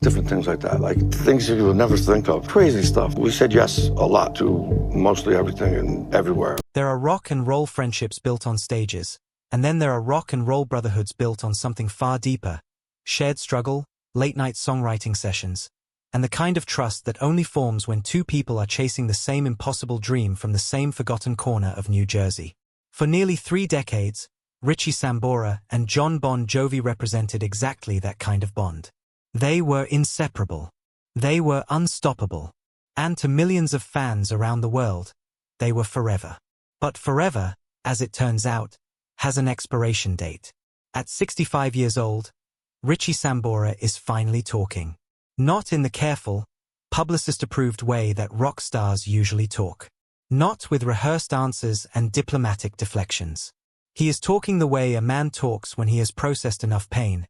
different things like that, like things you would never think of, crazy stuff. We said yes a lot to mostly everything and everywhere. There are rock and roll friendships built on stages, and then there are rock and roll brotherhoods built on something far deeper, shared struggle, late-night songwriting sessions, and the kind of trust that only forms when two people are chasing the same impossible dream from the same forgotten corner of New Jersey. For nearly 3 decades, Richie Sambora and Jon Bon Jovi represented exactly that kind of bond. They were inseparable. They were unstoppable. And to millions of fans around the world, they were forever. But forever, as it turns out, has an expiration date. At 65 years old, Richie Sambora is finally talking. Not in the careful, publicist-approved way that rock stars usually talk. Not with rehearsed answers and diplomatic deflections. He is talking the way a man talks when he has processed enough pain,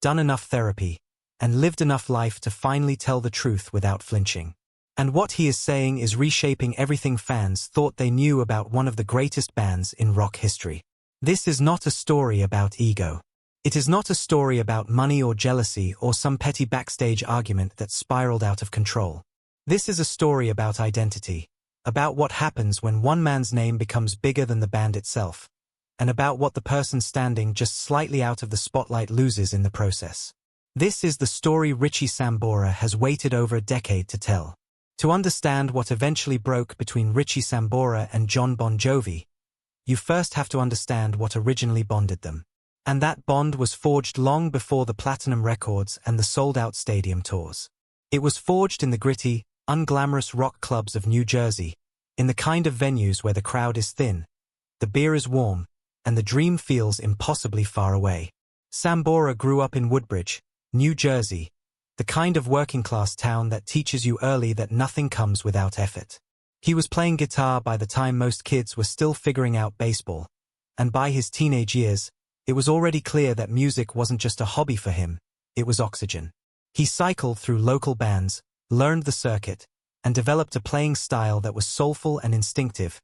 done enough therapy, and lived enough life to finally tell the truth without flinching. And what he is saying is reshaping everything fans thought they knew about one of the greatest bands in rock history. This is not a story about ego. It is not a story about money or jealousy or some petty backstage argument that spiraled out of control. This is a story about identity, about what happens when one man's name becomes bigger than the band itself, and about what the person standing just slightly out of the spotlight loses in the process. This is the story Richie Sambora has waited over a decade to tell. To understand what eventually broke between Richie Sambora and Jon Bon Jovi, you first have to understand what originally bonded them. And that bond was forged long before the platinum records and the sold-out stadium tours. It was forged in the gritty, unglamorous rock clubs of New Jersey, in the kind of venues where the crowd is thin, the beer is warm, and the dream feels impossibly far away. Sambora grew up in Woodbridge, New Jersey, the kind of working-class town that teaches you early that nothing comes without effort. He was playing guitar by the time most kids were still figuring out baseball, and by his teenage years, it was already clear that music wasn't just a hobby for him, it was oxygen. He cycled through local bands, learned the circuit, and developed a playing style that was soulful and instinctive,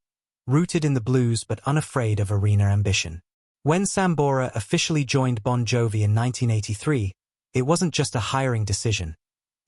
rooted in the blues but unafraid of arena ambition. When Sambora officially joined Bon Jovi in 1983, it wasn't just a hiring decision.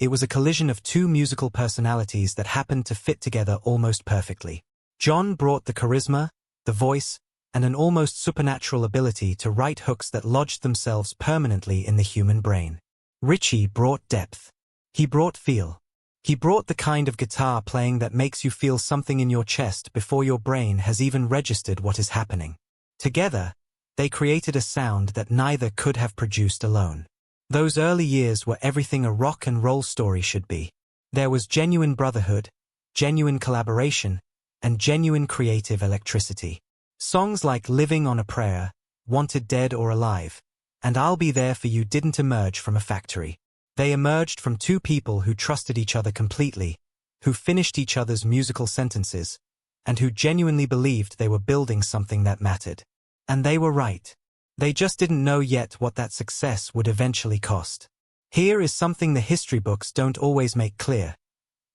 It was a collision of two musical personalities that happened to fit together almost perfectly. Jon brought the charisma, the voice, and an almost supernatural ability to write hooks that lodged themselves permanently in the human brain. Richie brought depth. He brought feel. He brought the kind of guitar playing that makes you feel something in your chest before your brain has even registered what is happening. Together, they created a sound that neither could have produced alone. Those early years were everything a rock and roll story should be. There was genuine brotherhood, genuine collaboration, and genuine creative electricity. Songs like Living on a Prayer, Wanted Dead or Alive, and I'll Be There For You didn't emerge from a factory. They emerged from two people who trusted each other completely, who finished each other's musical sentences, and who genuinely believed they were building something that mattered. And they were right. They just didn't know yet what that success would eventually cost. Here is something the history books don't always make clear.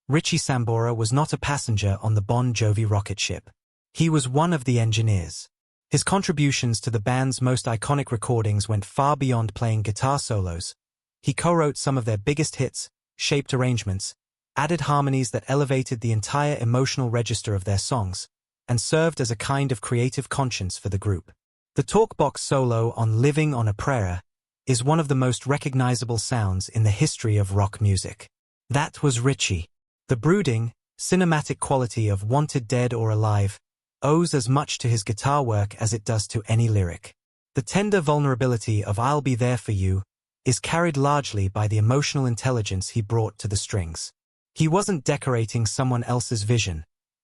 Richie Sambora was not a passenger on the Bon Jovi rocket ship. He was one of the engineers. His contributions to the band's most iconic recordings went far beyond playing guitar solos. He co-wrote some of their biggest hits, shaped arrangements, added harmonies that elevated the entire emotional register of their songs, and served as a kind of creative conscience for the group. The talkbox solo on Living on a Prayer is one of the most recognizable sounds in the history of rock music. That was Richie. The brooding, cinematic quality of Wanted Dead or Alive owes as much to his guitar work as it does to any lyric. The tender vulnerability of I'll Be There For You is carried largely by the emotional intelligence he brought to the strings. He wasn't decorating someone else's vision.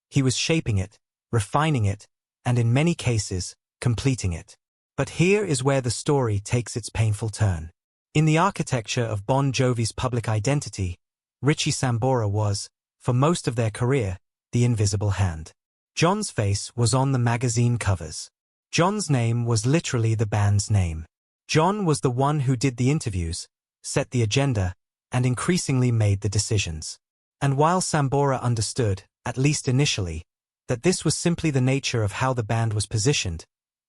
He was shaping it, refining it, and in many cases, completing it. But here is where the story takes its painful turn. In the architecture of Bon Jovi's public identity, Richie Sambora was, for most of their career, the invisible hand. Jon's face was on the magazine covers. Jon's name was literally the band's name. Jon was the one who did the interviews, set the agenda, and increasingly made the decisions. And while Sambora understood, at least initially, that this was simply the nature of how the band was positioned,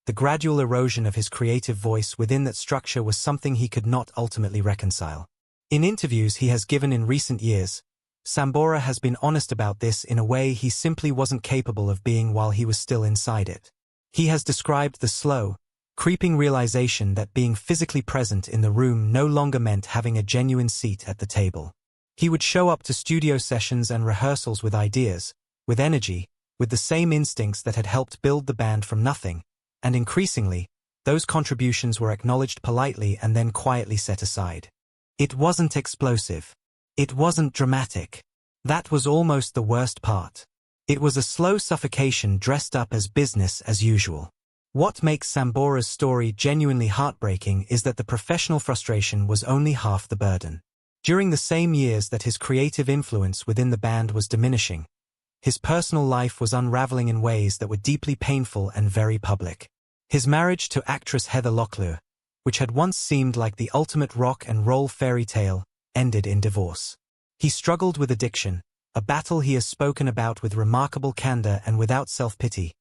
the gradual erosion of his creative voice within that structure was something he could not ultimately reconcile. In interviews he has given in recent years, Sambora has been honest about this in a way he simply wasn't capable of being while he was still inside it. He has described the slow, creeping realization that being physically present in the room no longer meant having a genuine seat at the table. He would show up to studio sessions and rehearsals with ideas, with energy, with the same instincts that had helped build the band from nothing, and increasingly, those contributions were acknowledged politely and then quietly set aside. It wasn't explosive. It wasn't dramatic. That was almost the worst part. It was a slow suffocation dressed up as business as usual. What makes Sambora's story genuinely heartbreaking is that the professional frustration was only half the burden. During the same years that his creative influence within the band was diminishing, his personal life was unraveling in ways that were deeply painful and very public. His marriage to actress Heather Locklear, which had once seemed like the ultimate rock and roll fairy tale, ended in divorce. He struggled with addiction, a battle he has spoken about with remarkable candor and without self-pity,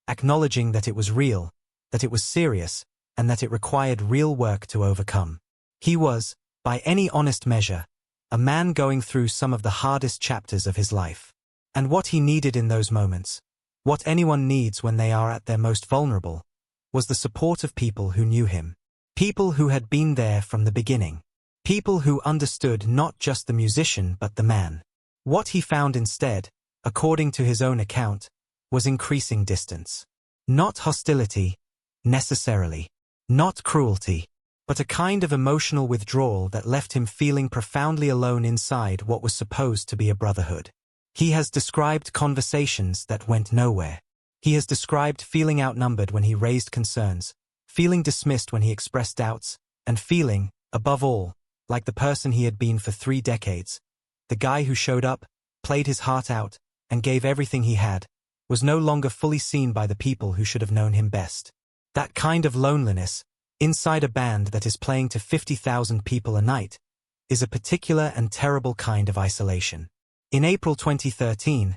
acknowledging that it was real, that it was serious, and that it required real work to overcome. He was, by any honest measure, a man going through some of the hardest chapters of his life. And what he needed in those moments, what anyone needs when they are at their most vulnerable, was the support of people who knew him. People who had been there from the beginning. People who understood not just the musician but the man. What he found instead, according to his own account, was increasing distance. Not hostility, necessarily. Not cruelty. But a kind of emotional withdrawal that left him feeling profoundly alone inside what was supposed to be a brotherhood. He has described conversations that went nowhere. He has described feeling outnumbered when he raised concerns, feeling dismissed when he expressed doubts, and feeling, above all, like the person he had been for 3 decades. The guy who showed up, played his heart out, and gave everything he had, was no longer fully seen by the people who should have known him best. That kind of loneliness, inside a band that is playing to 50,000 people a night, is a particular and terrible kind of isolation. In April 2013,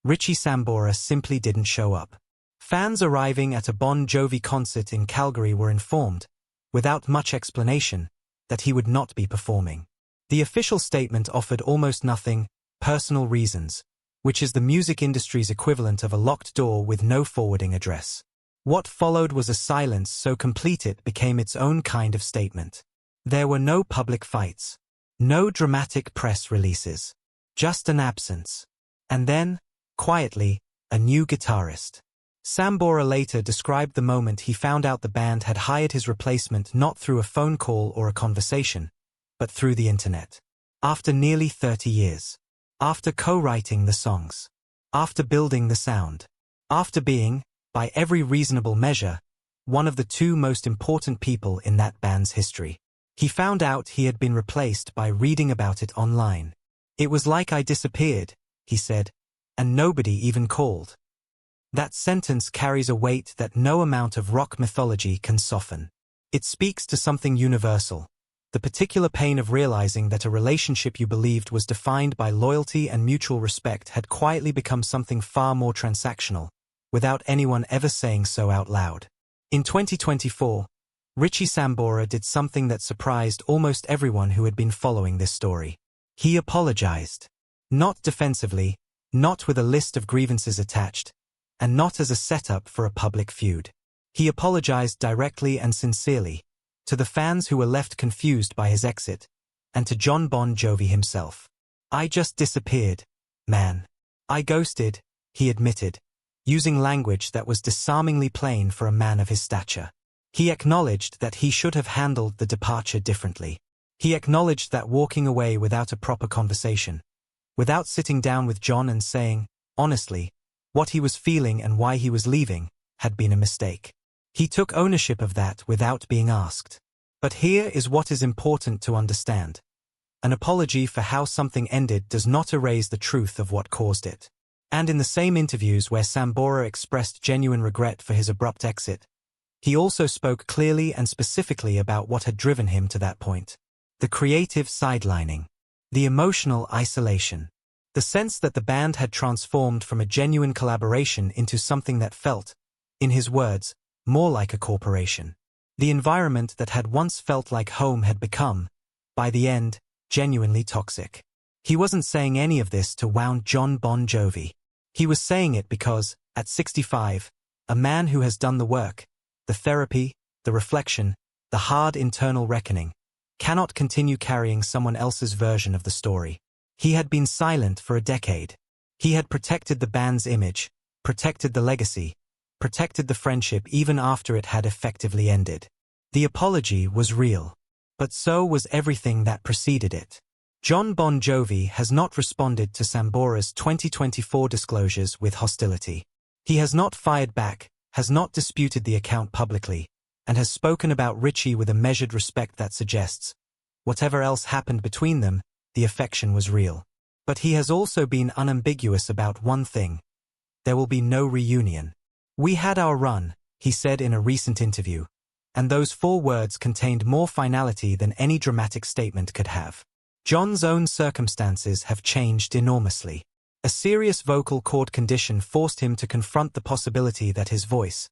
Richie Sambora simply didn't show up. Fans arriving at a Bon Jovi concert in Calgary were informed, without much explanation, that he would not be performing. The official statement offered almost nothing, personal reasons, which is the music industry's equivalent of a locked door with no forwarding address. What followed was a silence so complete it became its own kind of statement. There were no public fights, no dramatic press releases, just an absence. And then, quietly, a new guitarist. Sambora later described the moment he found out the band had hired his replacement not through a phone call or a conversation, but through the internet. After nearly 30 years. After co-writing the songs. After building the sound. After being, by every reasonable measure, one of the 2 most important people in that band's history. He found out he had been replaced by reading about it online. It was like I disappeared, he said, and nobody even called. That sentence carries a weight that no amount of rock mythology can soften. It speaks to something universal, the particular pain of realizing that a relationship you believed was defined by loyalty and mutual respect had quietly become something far more transactional, without anyone ever saying so out loud. In 2024, Richie Sambora did something that surprised almost everyone who had been following this story. He apologized. Not defensively, not with a list of grievances attached, and not as a setup for a public feud. He apologized directly and sincerely, to the fans who were left confused by his exit, and to Jon Bon Jovi himself. I just disappeared, man. I ghosted, he admitted, using language that was disarmingly plain for a man of his stature. He acknowledged that he should have handled the departure differently. He acknowledged that walking away without a proper conversation, without sitting down with Jon and saying, honestly, what he was feeling and why he was leaving, had been a mistake. He took ownership of that without being asked. But here is what is important to understand. An apology for how something ended does not erase the truth of what caused it. And in the same interviews where Sambora expressed genuine regret for his abrupt exit, he also spoke clearly and specifically about what had driven him to that point. The creative sidelining. The emotional isolation. The sense that the band had transformed from a genuine collaboration into something that felt, in his words, more like a corporation. The environment that had once felt like home had become, by the end, genuinely toxic. He wasn't saying any of this to wound Jon Bon Jovi. He was saying it because, at 65, a man who has done the work, the therapy, the reflection, the hard internal reckoning, cannot continue carrying someone else's version of the story. He had been silent for a decade. He had protected the band's image, protected the legacy, protected the friendship even after it had effectively ended. The apology was real, but so was everything that preceded it. Jon Bon Jovi has not responded to Sambora's 2024 disclosures with hostility. He has not fired back, has not disputed the account publicly, and has spoken about Richie with a measured respect that suggests, whatever else happened between them, the affection was real. But he has also been unambiguous about one thing: there will be no reunion. "We had our run," he said in a recent interview, and those 4 words contained more finality than any dramatic statement could have. Jon's own circumstances have changed enormously. A serious vocal cord condition forced him to confront the possibility that his voice,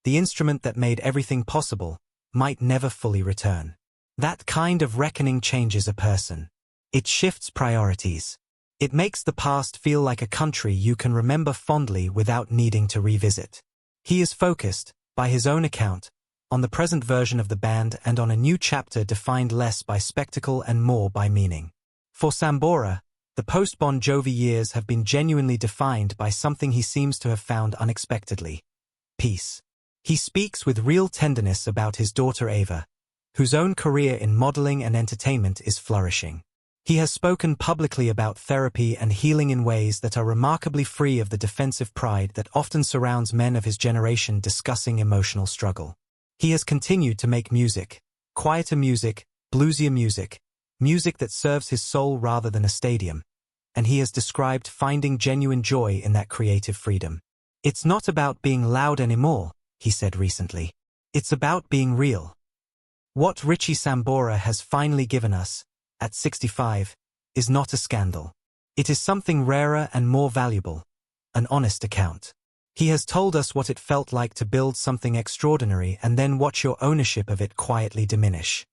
the instrument that made everything possible, might never fully return. That kind of reckoning changes a person. It shifts priorities. It makes the past feel like a country you can remember fondly without needing to revisit. He is focused, by his own account, on the present version of the band and on a new chapter defined less by spectacle and more by meaning. For Sambora, the post-Bon Jovi years have been genuinely defined by something he seems to have found unexpectedly: peace. He speaks with real tenderness about his daughter Ava, whose own career in modeling and entertainment is flourishing. He has spoken publicly about therapy and healing in ways that are remarkably free of the defensive pride that often surrounds men of his generation discussing emotional struggle. He has continued to make music, quieter music, bluesier music, music that serves his soul rather than a stadium, and he has described finding genuine joy in that creative freedom. "It's not about being loud anymore," he said recently. "It's about being real." What Richie Sambora has finally given us, at 65, is not a scandal. It is something rarer and more valuable: an honest account. He has told us what it felt like to build something extraordinary and then watch your ownership of it quietly diminish.